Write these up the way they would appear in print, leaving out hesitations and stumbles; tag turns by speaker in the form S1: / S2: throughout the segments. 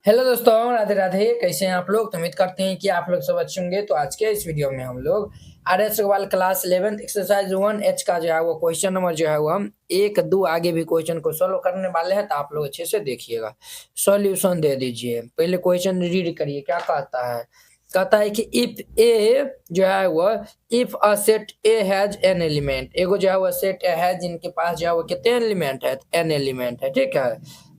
S1: Hello दोस्तों, राधे राधे। कैसे हैं आप लोग? तो उम्मीद करते हैं कि आप लोग सब अच्छे होंगे। तो आज के इस वीडियो में हम लोग R S Agarwal class 11 exercise 1H का जो है वो क्वेश्चन नंबर जो है वो हम एक दो आगे भी क्वेश्चन को सॉल्व करने वाले हैं। तो आप लोग अच्छे से देखिएगा, सॉल्यूशन दे दीजिए। पहले क्वेश्चन रीड करिए, क्या कहता है। कहता है कि इफ ए जो है वो if a set A has an element, एगो जो है वो सेट ए है जिनके पास जो है वो कितने एलिमेंट है, एन एलिमेंट है, ठीक है।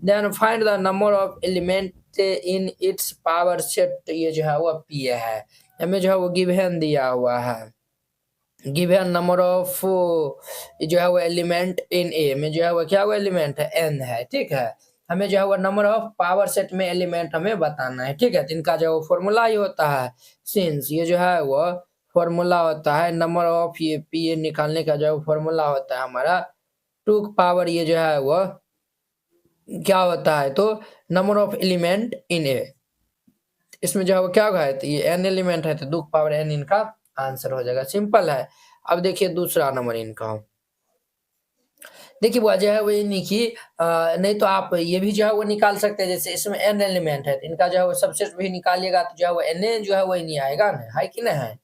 S1: Then find the number of element in its power set, ये जो है वो पी है। हमें जो है वो गिवन दिया हुआ है, गिवन नंबर ऑफ जो है वो एलिमेंट इन ए में जो है वो क्या वो एलिमेंट है, एन है, ठीक है। हमें जो है वो नंबर ऑफ पावर सेट में एलिमेंट हमें बताना है, ठीक है। तो इनका जो है वो फॉर्मूला ही होता है सिंस, ये जो है वो फॉर्मूला होता है नंबर ऑफ ये पी ए निकालने का जो फॉर्मूला होता है हमारा टू पावर, ये जो है वो क्या होता है, तो नंबर ऑफ एलिमेंट इन ए। इसमें जो है वो क्या होगा है, तो ये एन एलिमेंट है तो दो पावर एन इनका आंसर हो जाएगा, सिंपल है। अब देखिए दूसरा नंबर इनका, देखिए वो जो है वो ये नहीं कि नहीं तो आप ये भी जो है वो निकाल सकते हैं। जैसे इसमें एन एलिमेंट है तो इनका जो है वो सबसेट भी निकालिएगा तो जो है वो एन जो है वो नहीं आएगा ना, है कि नहीं है।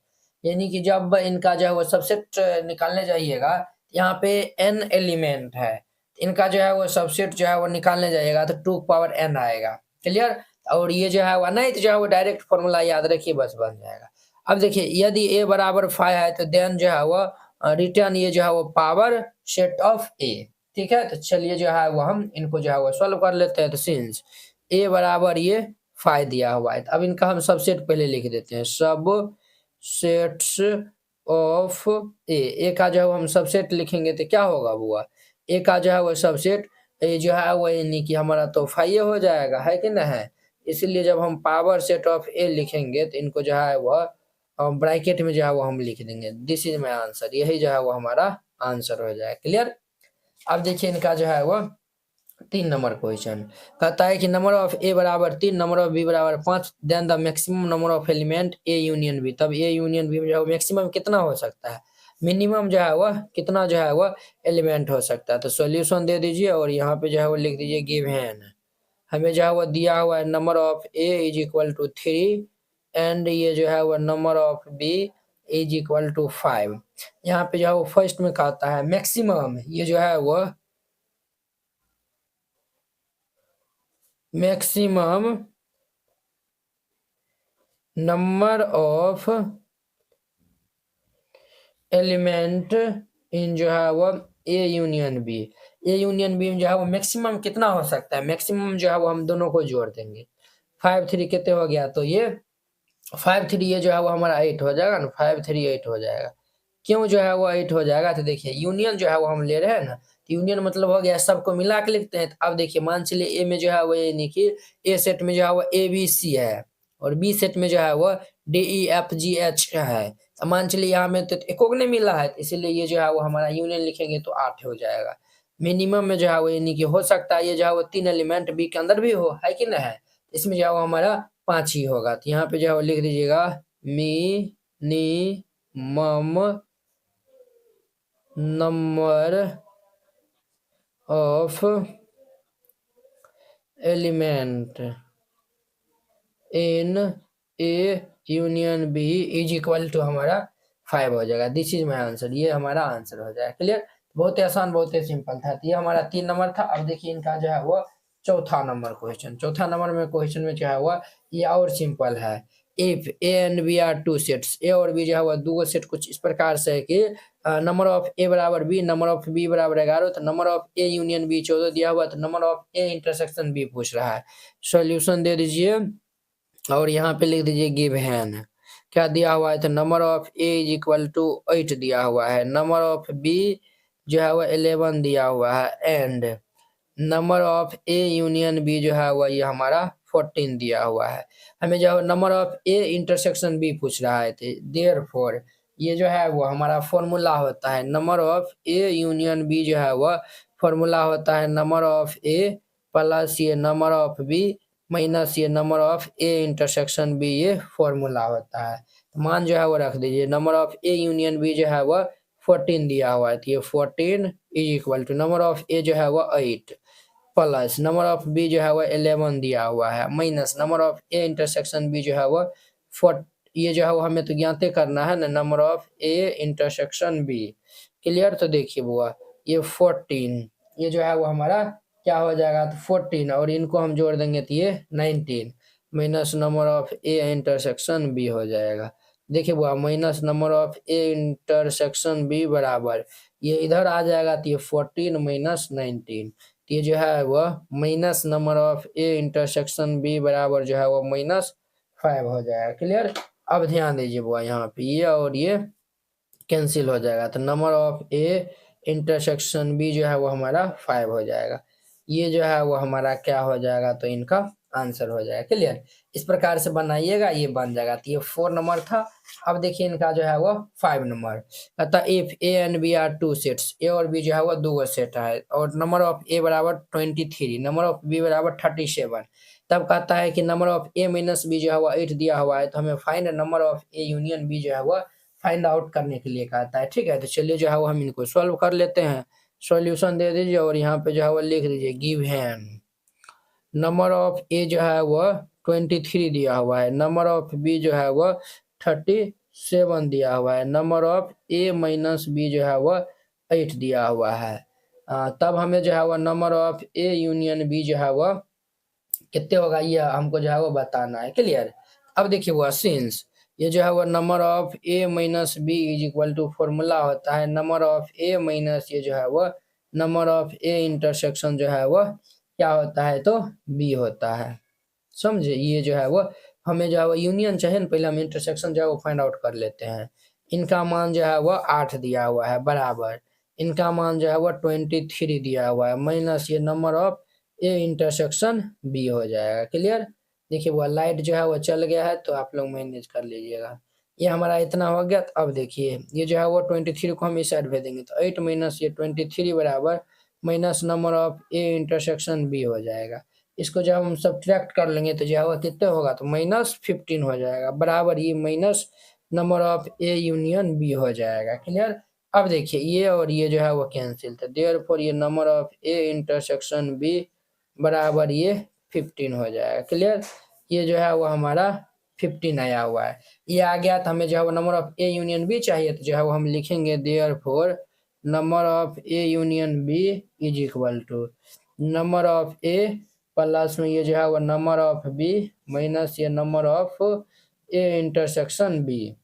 S1: यानी कि जब इनका जो है वो सबसेट निकालने जाइएगा, यहाँ पे एन एलिमेंट है, इनका जो है वो सबसेट जो है वो निकालने जाइएगा तो टू पावर एन आएगा, क्लियर। और ये जो है वो नहीं तो जो है वो डायरेक्ट फॉर्मूला याद रखिए, बस बन जाएगा। अब देखिए यदि ए बराबर 5 है तो देन जो है वो रिटर्न ये जो है वो पावर सेट ऑफ ए, ठीक है। तो चलिए जो है वो हम इनको जो है वो सॉल्व कर लेते हैं। तो सिंस ए बराबर ये 5 दिया हुआ है, तो अब इनका हम सबसेट पहले लिख देते हैं, सब सेट्स ऑफ ए का जो है हम सबसेट लिखेंगे तो क्या होगा बुआ, ए का जो है वो सबसेट ए जो है वो यानी कि हमारा तो 5 हो जाएगा, है कि नहीं है। इसलिए जब हम पावर सेट ऑफ ए लिखेंगे तो इनको जो है वह ब्रैकेट में जो है वो हम लिख देंगे, दिस इज माई आंसर, यही जो है वो हमारा आंसर हो जाएगा, क्लियर। अब देखिए इनका जो है वो 3 नंबर क्वेश्चन कहता है कि नंबर ऑफ ए बराबर 3, नंबर ऑफ बी बराबर 5, then the maximum number of element A union B. तब ए यूनियन बी में जो है मैक्सिमम कितना हो सकता है, मिनिमम जो है वह कितना जो है वह एलिमेंट हो सकता है। तो सॉल्यूशन दे दीजिए और यहाँ पे जो है वो लिख दीजिए गिवन। हमें जो है वो दिया हुआ है number of A is equal to 3 and ये जो है वो number of B is equal to 5। यहाँ पे जो है वो फर्स्ट में कहता है मैक्सिमम, ये जो है वो maximum number of element in जो है वो A union B, A union B में जो है वो मैक्सिमम कितना हो सकता है, मैक्सिमम जो है वो हम दोनों को जोड़ देंगे। 5 3 कितने हो गया, तो ये 5 3 ये जो है वो हमारा 8 हो जाएगा ना, 5 3 8 हो जाएगा। क्यों जो है वो 8 हो जाएगा, तो देखिए यूनियन जो है वो हम ले रहे हैं ना, तो यूनियन मतलब हो गया सबको मिला के लिखते हैं। तो अब देखिए मान चलिए ए में जो है वो यानी कि ए सेट में जो है वो ए बी सी है और बी सेट में जो है वो D E F G H है। तो मान चलिए यहाँ में तो एक नहीं मिला है, तो इसीलिए ये जो है वो हमारा यूनियन लिखेंगे तो 8 हो जाएगा। मिनिमम में जो है वो यानी कि हो सकता है ये जो है वो 3 एलिमेंट बी के अंदर भी हो, है कि नहीं है। इसमें जो है वो हमारा 5 ही होगा। तो यहाँ पे जो है वो लिख दीजिएगा minimum number of element in A union B is equal to हमारा 5 हो जाएगा, दिस इज माई आंसर, ये हमारा आंसर हो जाएगा, क्लियर। बहुत ही आसान, बहुत ही सिंपल था। तो ये हमारा 3 नंबर था। अब देखिए इनका जो है वो चौथा नंबर क्वेश्चन, चौथा नंबर में क्वेश्चन में जो है वो ये और सिंपल है। If A and B are two sets, A और बी जो है वो दो सेट कुछ इस प्रकार से है कि नंबर ऑफ ए बराबर बी, नंबर ऑफ बी बराबर 11, तो number of A union B 14 दिया हुआ, तो number of A intersection B पूछ रहा है। सॉल्यूशन दे दीजिए और यहाँ पे लिख दीजिए गिवन। क्या दिया हुआ है, तो number of A is equal to 8 दिया हुआ है, नंबर ऑफ बी जो है वो 11 दिया हुआ है and number of A union B जो है वो ये हमारा 14 दिया हुआ है। हमें जो number of A intersection B पूछ रहा है, तो देयरफॉर ये जो है वो हमारा फॉर्मूला होता है number of A union B जो है वो फॉर्मूला होता है नंबर ऑफ ए प्लस ये नंबर ऑफ बी माइनस ये number of A intersection B, ये फॉर्मूला होता है। तो मान जो है वो रख दीजिए, number of A union B जो है वो 14 दिया हुआ है, तो ये 14 is equal to number of A जो है वो 8, प्लस नंबर ऑफ बी जो है वो 11 दिया हुआ है minus number of A intersection B जो है वो 4, ये जो है वो हमें तो ज्ञाते करना है ना, number of A intersection B. Clear. तो देखिए बुआ ये 14, ये जो है वो हमारा क्या हो जाएगा, तो 14 और इनको हम जोड़ देंगे तो ये 19 minus number of A intersection B हो जाएगा। देखिए बुआ minus number of A intersection B बराबर ये इधर आ जाएगा तो ये 14 माइनस 19, ये जो है वह minus number of A intersection B बराबर जो है वो -5 हो जाएगा। क्लियर। अब ध्यान दीजिए बुआ यहाँ पे ये और ये कैंसिल हो जाएगा तो number of A intersection B जो है वो हमारा 5 हो जाएगा। ये जो है वो हमारा क्या हो जाएगा, तो इनका आंसर हो जाएगा। क्लियर। इस प्रकार से बनाइएगा, ये बन जाएगा। तो ये 4 नंबर था। अब देखिए इनका जो है वो 5 नंबर कहता if A and B are 2 sets, A और बी जो है वो 2 सेट है और नंबर ऑफ ए बराबर 23, नंबर ऑफ बी बराबर 37। तब कहता है कि number of A minus B जो है वो 8 दिया हुआ है, तो हमें find number of A union B जो है वो फाइंड आउट करने के लिए कहता है। ठीक है, तो चलिए जो है वो हम इनको सॉल्व कर लेते हैं। सॉल्यूशन दे दीजिए और यहाँ पे जो है वो लिख दीजिए गिवन नंबर ऑफ ए जो है वो 23 दिया हुआ है, नंबर ऑफ बी जो है वो 37 दिया हुआ है, number of A minus B जो है वो 8 दिया हुआ है। तब हमें जो है वो number of A union B जो है वो कितने होगा ये हमको जो है वो बताना है। क्लियर। अब देखिए वो सिंस ये जो है वो number of A minus B is equal to formula होता है नंबर ऑफ ए माइनस ये जो है वो नंबर ऑफ ए इंटरसेक्शन जो है वो क्या होता है, तो बी होता है। समझे। ये जो है वो हमें जो है वो यूनियन चाहिए ना, पहले हम इंटरसेक्शन जो है वो फाइंड आउट कर लेते हैं। इनका मान जो है वो 8 दिया हुआ है बराबर इनका मान जो है वो 23 दिया हुआ है माइनस ये number of A intersection B हो जाएगा। क्लियर। देखिए वो लाइट जो है वो चल गया है, तो आप लोग मैनेज कर लीजिएगा। ये हमारा इतना हो गया। तो अब देखिए ये जो है वो 23 को हम इस साइड भेजेंगे तो 8 माइनस ये 23 बराबर minus number of A intersection B हो जाएगा। इसको जब हम सब्ट्रैक्ट कर लेंगे तो जो है वो कितने होगा, तो -15 हो जाएगा बराबर ये minus number of A union B हो जाएगा। क्लियर। अब देखिए ये और ये जो है वो कैंसिल, तो देयरफॉर ये number of A intersection B बराबर ये 15 हो जाएगा। क्लियर। ये जो है वो हमारा 15 आया हुआ है। ये आ गया तो हमें जो है वो number of A union B चाहिए, तो जो है वो हम लिखेंगे therefore number of A union B is equal to number of A plus में ये जो है वो नंबर ऑफ बी माइनस ये number of A intersection B.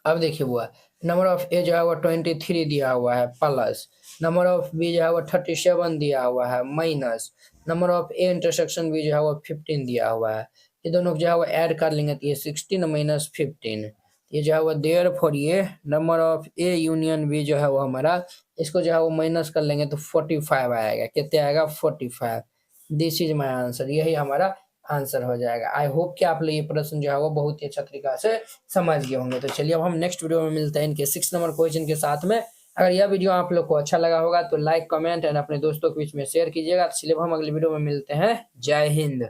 S1: अब देखिए हुआ नंबर ऑफ ए जो है वो 23 दिया हुआ है प्लस नंबर ऑफ बी जो है वो 37 दिया हुआ है minus number of A intersection B जो है वो 15 दिया हुआ है। ये दोनों जो है वो ऐड कर लेंगे तो ये 16 माइनस 15, ये जो है वो देयरफॉर ये number of A union B जो है वो हमारा इसको जो है वो माइनस कर लेंगे तो 45 आएगा। कितने आएगा, 45। This is my answer. यही हमारा आंसर हो जाएगा। आई होप कि आप लोग ये प्रश्न जो है वो बहुत ही अच्छा तरीका से समझ गए होंगे। तो चलिए अब हम नेक्स्ट वीडियो में मिलते हैं इनके 6 नंबर क्वेश्चन के साथ में। अगर यह वीडियो आप लोग को अच्छा लगा होगा तो लाइक कमेंट एंड अपने दोस्तों के बीच में शेयर कीजिएगा। तो चलिए हम अगले वीडियो में मिलते हैं। जय हिंद।